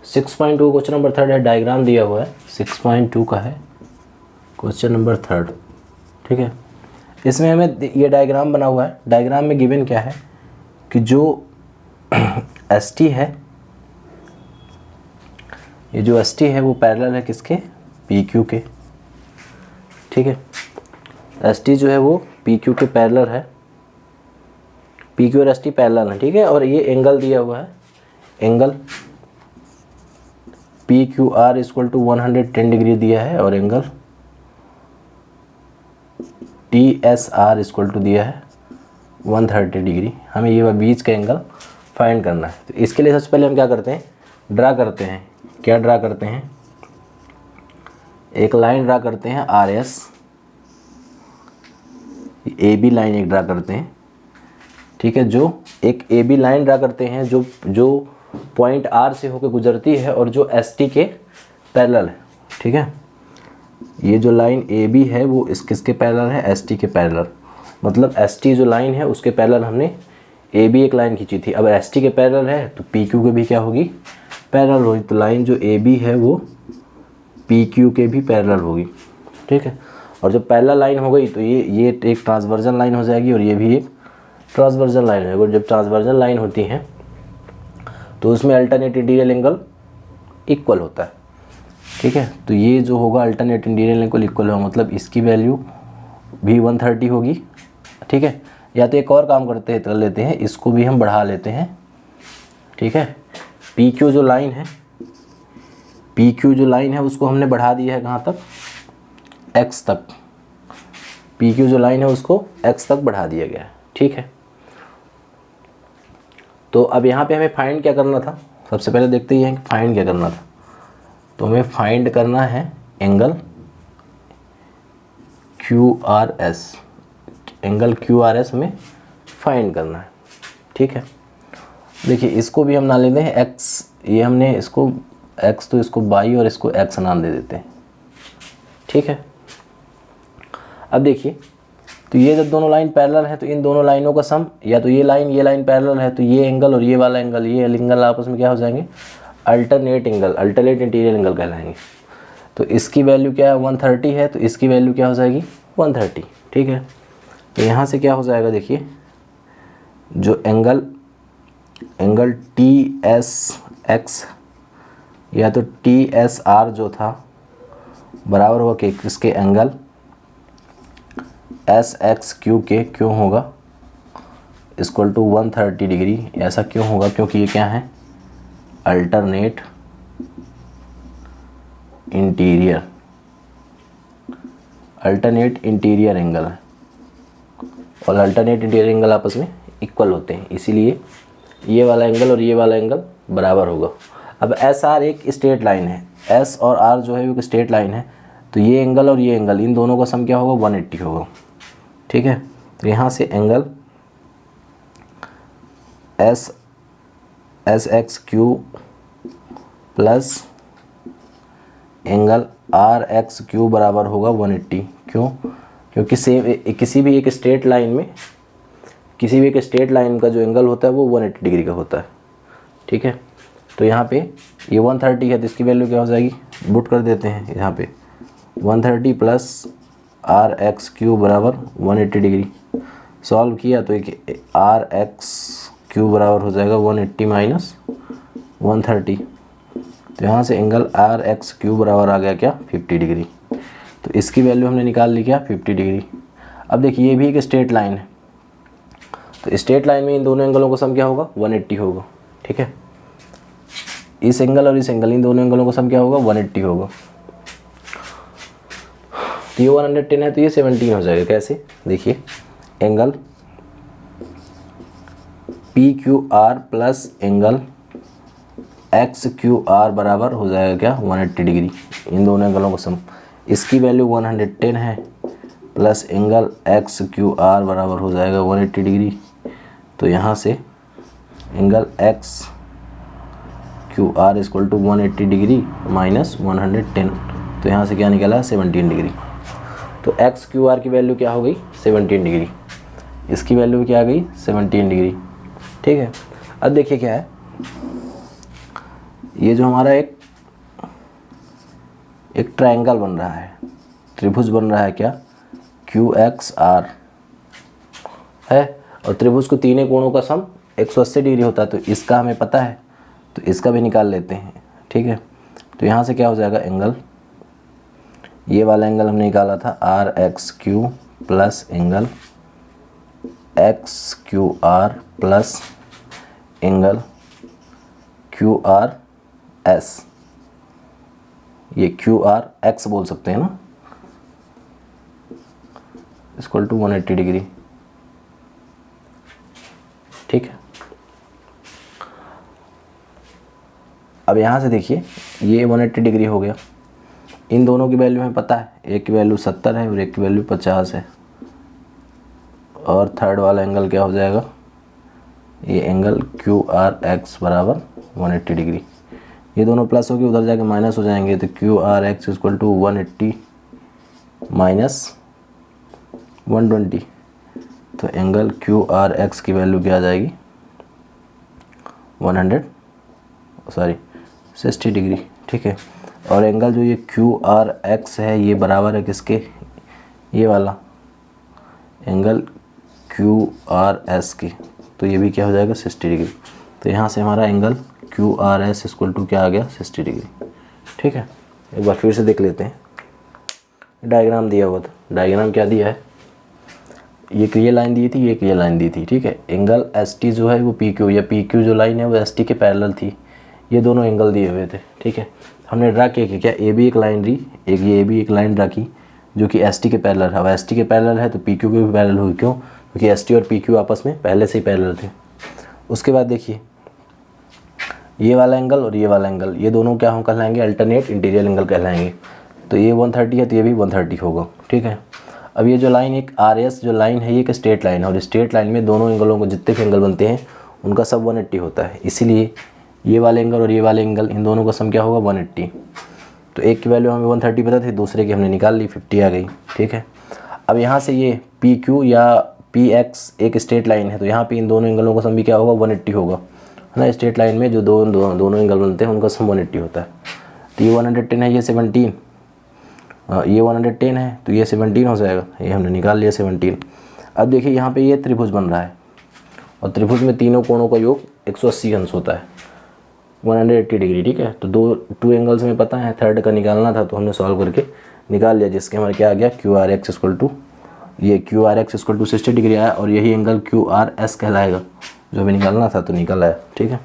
6.2 question number 3 है, diagram दिया हुआ है 6.2 का है क्वेश्चन नंबर 3, ठीक है। इसमें हमें ये डायग्राम बना हुआ है, डायग्राम में गिवन क्या है कि जो एस टी है, ये जो एस टी है वो पैरेलल है किसके, पी क्यू के, ठीक है। एस टी जो है वो पी क्यू के पैरेलल है, पी क्यू और एस टी पैरेलल है, ठीक है। और ये एंगल दिया हुआ है, angle P Q R equal to 110 degree दिया है, और angle T S R equal to दिया है 130 डिग्री। हमें ये बीच का एंगल फाइंड करना है। तो इसके लिए सबसे पहले हम क्या करते हैं, ड्रा करते हैं। क्या ड्रा करते हैं, एक लाइन ड्रा करते हैं R S, A B line एक ड्रा करते हैं, ठीक है। जो एक ए बी लाइन ड्रा करते हैं जो पॉइंट आर से होकर गुजरती है और जो एस टी के पैरेलल है, ठीक है। ये जो लाइन ए बी है वो किसके पैरेलल है, एस टी के पैरेलल। मतलब एस टी जो लाइन है उसके पैरेलल हमने ए बी एक लाइन खींची थी। अब एस टी के पैरेलल है तो पी क्यू के भी क्या होगी, पैरेलल होगी। तो लाइन जो ए बी है वो पी क्यू के भी पैरेलल होगी, ठीक है। और जब पैरेलल लाइन हो गई तो ये एक ट्रांसवर्जन लाइन हो जाएगी और ये भी एक ट्रांसवर्जन लाइन है। और जब ट्रांसवर्जन लाइन होती है तो उसमें अल्टरनेट इंटीरियर एंगल इक्वल होता है, ठीक है। तो ये जो होगा अल्टरनेट इंटीरियर एंगल इक्वल होगा, मतलब इसकी वैल्यू भी 130 होगी, ठीक है। या तो एक और काम कर लेते हैं, इसको भी हम बढ़ा लेते हैं, ठीक है। पी क्यू जो लाइन है, पी क्यू जो लाइन है उसको हमने बढ़ा दिया है कहाँ तक, एक्स तक। पी क्यू जो लाइन है उसको एक्स तक बढ़ा दिया गया है, ठीक है। तो अब यहाँ पे हमें फाइंड क्या करना था, सबसे पहले देखते ही हैं कि फाइंड क्या करना था। तो हमें फाइंड करना है angle Q R S, angle Q R S हमें फाइंड करना है, ठीक है। देखिए इसको भी हम नाम लेते हैं एक्स, ये हमने इसको एक्स, तो इसको वाई और इसको एक्स नाम दे देते हैं, ठीक है। अब देखिए, तो ये जब दोनों लाइन पैरेलल है तो इन दोनों लाइनों का सम, या तो ये लाइन पैरेलल है तो ये एंगल और ये वाला एंगल, ये एंगल आपस में क्या हो जाएंगे, alternate angle, alternate interior angle कहलाएंगे। तो इसकी वैल्यू क्या है, 130 है, तो इसकी वैल्यू क्या हो जाएगी, 130, ठीक है। तो यहाँ से क्या हो जाएगा, देखिए जो एंगल टी एस एक्स या तो टी एस आर जो था बराबर होगा कि किसके, एंगल एस एक्स क्यू के, क्यों होगा इक्वल टू 130 डिग्री। ऐसा क्यों होगा, क्योंकि ये क्या है, अल्टरनेट इंटीरियर एंगल है, और अल्टरनेट इंटीरियर एंगल आपस में इक्वल होते हैं, इसीलिए ये वाला एंगल और ये वाला एंगल बराबर होगा। अब एस आर एक स्ट्रेट लाइन है, एस और आर जो है वो एक स्ट्रेट लाइन है, तो ये एंगल और ये एंगल, इन दोनों का सम क्या होगा, 180 होगा, ठीक है। तो यहाँ से angle S X Q plus angle R X Q बराबर होगा 180। क्यों, क्योंकि सेम किसी भी एक स्ट्रेट लाइन में, किसी भी एक स्ट्रेट लाइन का जो एंगल होता है वो 180 डिग्री का होता है, ठीक है। तो यहाँ पे ये 130 है तो इसकी वैल्यू क्या हो जाएगी, पुट कर देते हैं यहाँ पे 130 प्लस आर एक्स क्यू बराबर 180 डिग्री। सॉल्व किया तो एक आर एक्स क्यू बराबर हो जाएगा 180 माइनस 130। तो यहाँ से एंगल आर एक्स क्यू बराबर आ गया क्या, 50 डिग्री। तो इसकी वैल्यू हमने निकाल ली क्या, 50 डिग्री। अब देखिए ये भी एक स्ट्रेट लाइन है, तो स्ट्रेट लाइन में इन दोनों एंगलों का सम क्या होगा, 180 होगा, ठीक है। इस एंगल और इस एंगल, इन दोनों एंगलों का सम क्या होगा, 180 होगा। तो ये 110 है तो ये 17 हो जाएगा। कैसे, देखिए angle P Q are plus angle X Q R बराबर हो जाएगा क्या, 180 डिग्री, इन दोनों एंगलों का सम। इसकी वैल्यू 110 है plus angle X Q R बराबर हो जाएगा 180 डिग्री। तो यहाँ से angle X Q R equal to 180 degree minus 110, तो यहाँ से क्या निकला, 17 डिग्री। तो एक्स क्यू आर की वैल्यू क्या हो गई, 17 डिग्री, इसकी वैल्यू क्या आ गई, 17 डिग्री, ठीक है। अब देखिए क्या है, ये जो हमारा एक ट्रायंगल बन रहा है, त्रिभुज बन रहा है क्या, QXR है, और त्रिभुज को तीनों कोणों का सम 180 डिग्री होता है, तो इसका हमें पता है, तो इसका भी निकाल लेते हैं। ठीक है, तो यहाँ से क्या हो जाएगा, एंगल, ये वाला एंगल हमने निकाला था RXQ plus angle XQR plus angle QRS, ये QRX बोल सकते हैं ना, इक्वल टू 180 डिग्री। ठीक है, अब यहाँ से देखिए ये 180 डिग्री हो गया। इन दोनों की वैल्यू हमें पता है, एक की वैल्यू 70 है और एक की वैल्यू 50 है, और थर्ड वाला एंगल क्या हो जाएगा, ये एंगल QRX बराबर 180 डिग्री। ये दोनों प्लस होकर उधर जाके माइनस हो जाएंगे, तो QRX इक्वल टू 180 माइनस 120, तो एंगल QRX की वैल्यू क्या आ जाएगी, 60 डिग्री। ठीक है, और एंगल जो ये QRX है ये बराबर है किसके, ये वाला एंगल QRS की, तो ये भी क्या हो जाएगा, 60 डिग्री। तो यहाँ से हमारा एंगल QRS इक्वल टू क्या आ गया, 60 डिग्री। ठीक है, एक बार फिर से देख लेते हैं, डायग्राम दिया हुआ था, डायग्राम क्या दिया है, ये लाइन दी थी, ये लाइन दी थी। ठीक है, एंगल ST जो है वो PQ, या PQ जो लाइन है वो ST के पैरेलल थी, ये दोनों एंगल दिए हुए थे। ठीक है, हमने ड्रा किया कि क्या AB एक लाइन दी, एक ये AB एक लाइन ड्रा की जो कि ST के पैरेलल है। अब ST के पैरेलल है तो PQ के भी पैरेलल होगी, क्यों, क्योंकि ST और PQ आपस में पहले से ही पैरेलल थे। उसके बाद देखिए ये वाला एंगल और ये वाला एंगल, ये दोनों क्या हम कहलाएंगे, अल्टरनेट इंटीरियर एंगल कहलाएंगे। तो ये 130 है तो ये भी 130 होगा। ठीक है, अब ये जो लाइन एक RS जो लाइन है ये एक स्ट्रेट लाइन है, और स्ट्रेट लाइन में दोनों एंगलों को जितने भी एंगल बनते हैं उनका सब 180 होता है, इसीलिए ये वाले एंगल और ये वाले एंगल इन दोनों का सम क्या होगा, 180। तो एक की वैल्यू हमें 130 पता थी, दूसरे की हमने निकाल ली, 50 आ गई। ठीक है, अब यहाँ से ये PQ या PX एक स्ट्रेट लाइन है, तो यहाँ पे इन दोनों एंगलों का सम भी क्या होगा, 180 होगा, है ना। स्ट्रेट लाइन में जो दोनों एंगल बनते हैं उनका सम 180 होता है। तो ये 110 है, ये 17, ये 110 है तो ये 17 हो जाएगा, ये हमने निकाल लिया 17। अब देखिए यहाँ पे ये त्रिभुज बन रहा है, और त्रिभुज में तीनों कोणों का योग 180 अंश होता है, 180 डिग्री। ठीक है, तो टू एंगल्स में पता है, थर्ड का निकालना था तो हमने सॉल्व करके निकाल लिया, जिसके हमारे क्या आ गया, QRX इक्वल टू, ये QRX इक्वल टू 60 डिग्री आया, और यही एंगल QRS कहलाएगा जो हमें निकालना था, तो निकल आया। ठीक है।